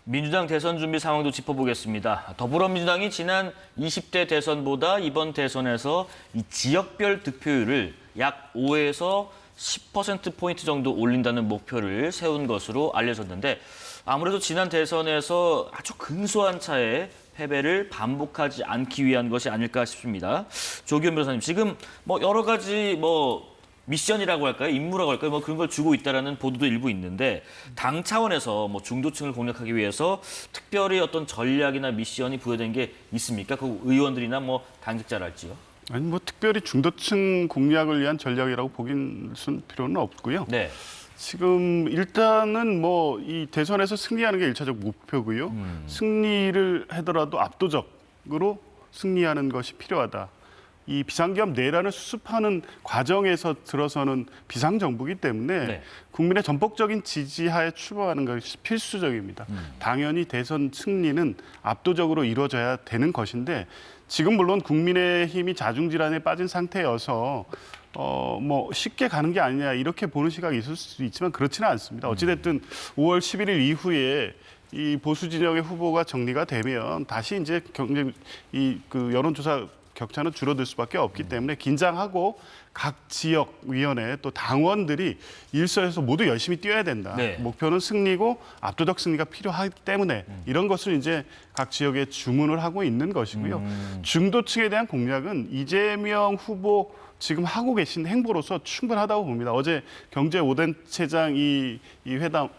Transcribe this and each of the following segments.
민주당 대선 준비 상황도 짚어보겠습니다. 더불어민주당이 지난 20대 대선보다 이번 대선에서 이 지역별 득표율을 약 5에서 10%포인트 정도 올린다는 목표를 세운 것으로 알려졌는데 아무래도 지난 대선에서 아주 근소한 차에 패배를 반복하지 않기 위한 것이 아닐까 싶습니다. 조기현 변호사님, 지금 여러 가지 미션이라고 할까요? 임무라고 할까요? 그런 걸 주고 있다라는 보도도 일부 있는데 당 차원에서 중도층을 공략하기 위해서 특별히 어떤 전략이나 미션이 부여된 게 있습니까? 그 의원들이나 당직자랄지요? 아니 특별히 중도층 공략을 위한 전략이라고 보긴 필요는 없고요. 네. 지금 일단은 이 대선에서 승리하는 게 일차적 목표고요. 승리를 하더라도 압도적으로 승리하는 것이 필요하다. 이 비상계엄 내란을 수습하는 과정에서 들어서는 비상정부이기 때문에 네. 국민의 전폭적인 지지하에 출범하는 것이 필수적입니다. 당연히 대선 승리는 압도적으로 이루어져야 되는 것인데 지금 물론 국민의힘이 자중질환에 빠진 상태여서 쉽게 가는 게 아니냐 이렇게 보는 시각이 있을 수 있지만 그렇지는 않습니다. 어찌됐든 5월 11일 이후에 이 보수 진영의 후보가 정리가 되면 다시 이제 경쟁 여론조사 격차는 줄어들 수밖에 없기 때문에 긴장하고 각 지역 위원회 또 당원들이 일선에서 모두 열심히 뛰어야 된다. 네. 목표는 승리고 압도적 승리가 필요하기 때문에 이런 것을 이제 각 지역에 주문을 하고 있는 것이고요. 중도층에 대한 공략은 이재명 후보 지금 하고 계신 행보로서 충분하다고 봅니다. 어제 경제 5단체장 이 회담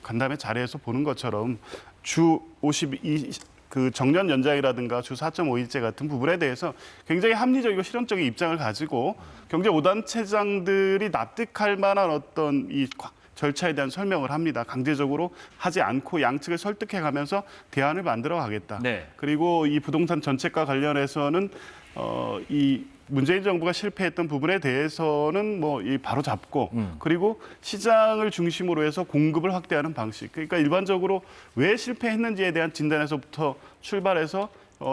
간담회 자리에서 보는 것처럼 주 52 정년 연장이라든가 주 4.5일제 같은 부분에 대해서 굉장히 합리적이고 실용적인 입장을 가지고 경제 5단체장들이 납득할 만한 어떤 이 절차에 대한 설명을 합니다. 강제적으로 하지 않고 양측을 설득해가면서 대안을 만들어 가겠다. 네. 그리고 이 부동산 정책과 관련해서는 이 문재인 정부가 실패했던 부분에 대해서는 바로 잡고 그리고 시장을 중심으로 해서 공급을 확대하는 방식. 그러니까 일반적으로 왜 실패했는지에 대한 진단에서부터 출발해서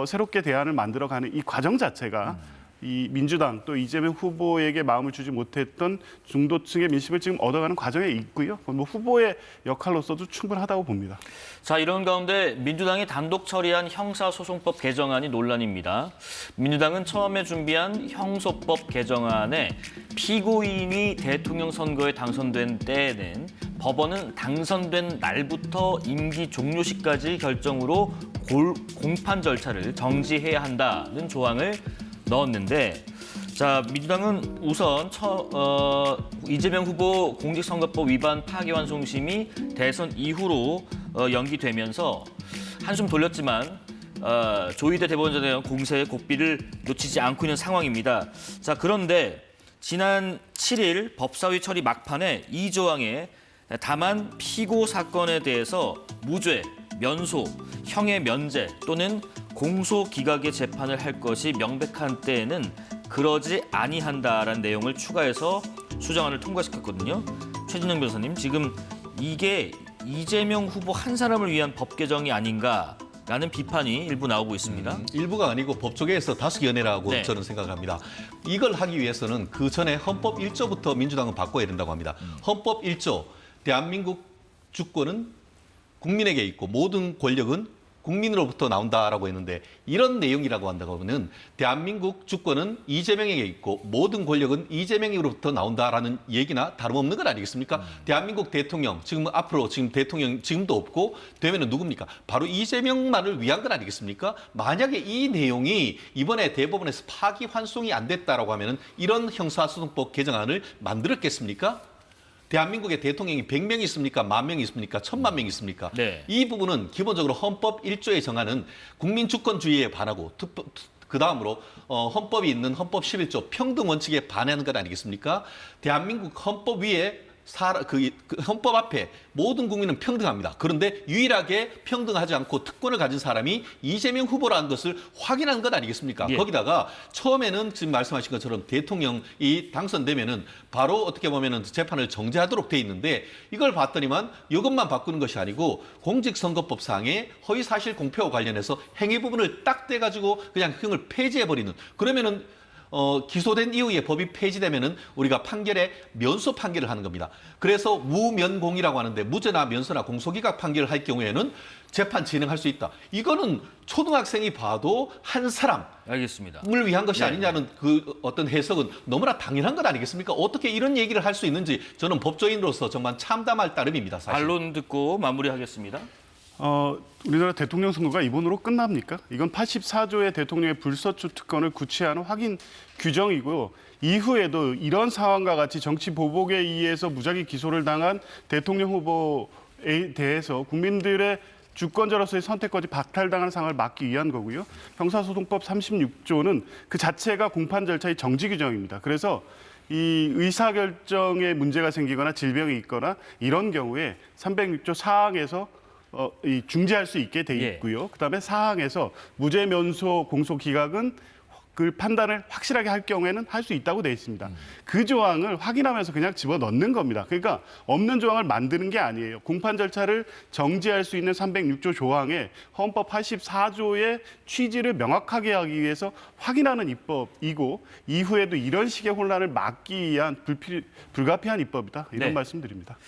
새롭게 대안을 만들어가는 이 과정 자체가 이 민주당 또 이재명 후보에게 마음을 주지 못했던 중도층의 민심을 지금 얻어가는 과정에 있고요. 후보의 역할로서도 충분하다고 봅니다. 자, 이런 가운데 민주당이 단독 처리한 형사소송법 개정안이 논란입니다. 민주당은 처음에 준비한 형소법 개정안에 피고인이 대통령 선거에 당선된 때에는 법원은 당선된 날부터 임기 종료 시까지 결정으로 공판 절차를 정지해야 한다는 조항을 넣었는데, 자, 민주당은 우선 이재명 후보 공직선거법 위반 파기환송심이 대선 이후로 연기되면서 한숨 돌렸지만 조희대 대법원장에 대한 공세의 고삐를 놓치지 않고 있는 상황입니다. 자, 그런데 지난 7일 법사위 처리 막판에 이 조항에 다만 피고 사건에 대해서 무죄, 면소, 형의 면제 또는 공소 기각의 재판을 할 것이 명백한 때에는 그러지 아니한다라는 내용을 추가해서 수정안을 통과시켰거든요. 최진영 변호사님, 지금 이게 이재명 후보 한 사람을 위한 법 개정이 아닌가라는 비판이 일부 나오고 있습니다. 일부가 아니고 법조계에서 다수 연애라고 네. 저는 생각합니다. 이걸 하기 위해서는 그 전에 헌법 1조부터 민주당은 바꿔야 된다고 합니다. 헌법 1조, 대한민국 주권은 국민에게 있고 모든 권력은 국민으로부터 나온다라고 했는데 이런 내용이라고 한다고 하면 대한민국 주권은 이재명에게 있고 모든 권력은 이재명으로부터 나온다라는 얘기나 다름없는 건 아니겠습니까? 대한민국 대통령, 지금 앞으로 지금 대통령 지금도 없고 되면은 누굽니까? 바로 이재명만을 위한 건 아니겠습니까? 만약에 이 내용이 이번에 대법원에서 파기환송이 안 됐다라고 하면은 이런 형사소송법 개정안을 만들었겠습니까? 대한민국의 대통령이 100명이 있습니까? 10,000명이 있습니까? 1,000,000명이 있습니까? 네. 이 부분은 기본적으로 헌법 1조에 정하는 국민 주권주의에 반하고 그 다음으로 헌법이 있는 헌법 11조 평등 원칙에 반하는 것 아니겠습니까? 대한민국 헌법 위에 헌법 앞에 모든 국민은 평등합니다. 그런데 유일하게 평등하지 않고 특권을 가진 사람이 이재명 후보라는 것을 확인한 것 아니겠습니까? 예. 거기다가 처음에는 지금 말씀하신 것처럼 대통령이 당선되면은 바로 어떻게 보면은 재판을 정지하도록 돼 있는데 이걸 봤더니만 이것만 바꾸는 것이 아니고 공직선거법상의 허위사실 공표와 관련해서 행위 부분을 딱 떼가지고 그냥 형을 폐지해버리는 그러면은 기소된 이후에 법이 폐지되면은 우리가 판결에 면소 판결을 하는 겁니다. 그래서 무면공이라고 하는데 무죄나 면소나 공소기각 판결을 할 경우에는 재판 진행할 수 있다. 이거는 초등학생이 봐도 한 사람을 알겠습니다. 위한 것이 네. 아니냐는 그 어떤 해석은 너무나 당연한 것 아니겠습니까? 어떻게 이런 얘기를 할 수 있는지 저는 법조인으로서 정말 참담할 따름입니다. 사실. 반론 듣고 마무리하겠습니다. 우리나라 대통령 선거가 이번으로 끝납니까? 이건 84조의 대통령의 불소추 특권을 구체화하는 확인 규정이고 이후에도 이런 상황과 같이 정치 보복에 의해서 무작위 기소를 당한 대통령 후보에 대해서 국민들의 주권자로서의 선택까지 박탈당하는 상황을 막기 위한 거고요. 형사소송법 36조는 그 자체가 공판 절차의 정지 규정입니다. 그래서 이 의사결정에 문제가 생기거나 질병이 있거나 이런 경우에 306조 사항에서 중지할 수 있게 돼 있고요. 그다음에 사항에서 무죄 면소 공소 기각은 그 판단을 확실하게 할 경우에는 할 수 있다고 돼 있습니다. 그 조항을 확인하면서 그냥 집어넣는 겁니다. 그러니까 없는 조항을 만드는 게 아니에요. 공판 절차를 정지할 수 있는 306조 조항에 헌법 84조의 취지를 명확하게 하기 위해서 확인하는 입법이고 이후에도 이런 식의 혼란을 막기 위한 불가피한 입법이다. 이런 네. 말씀드립니다.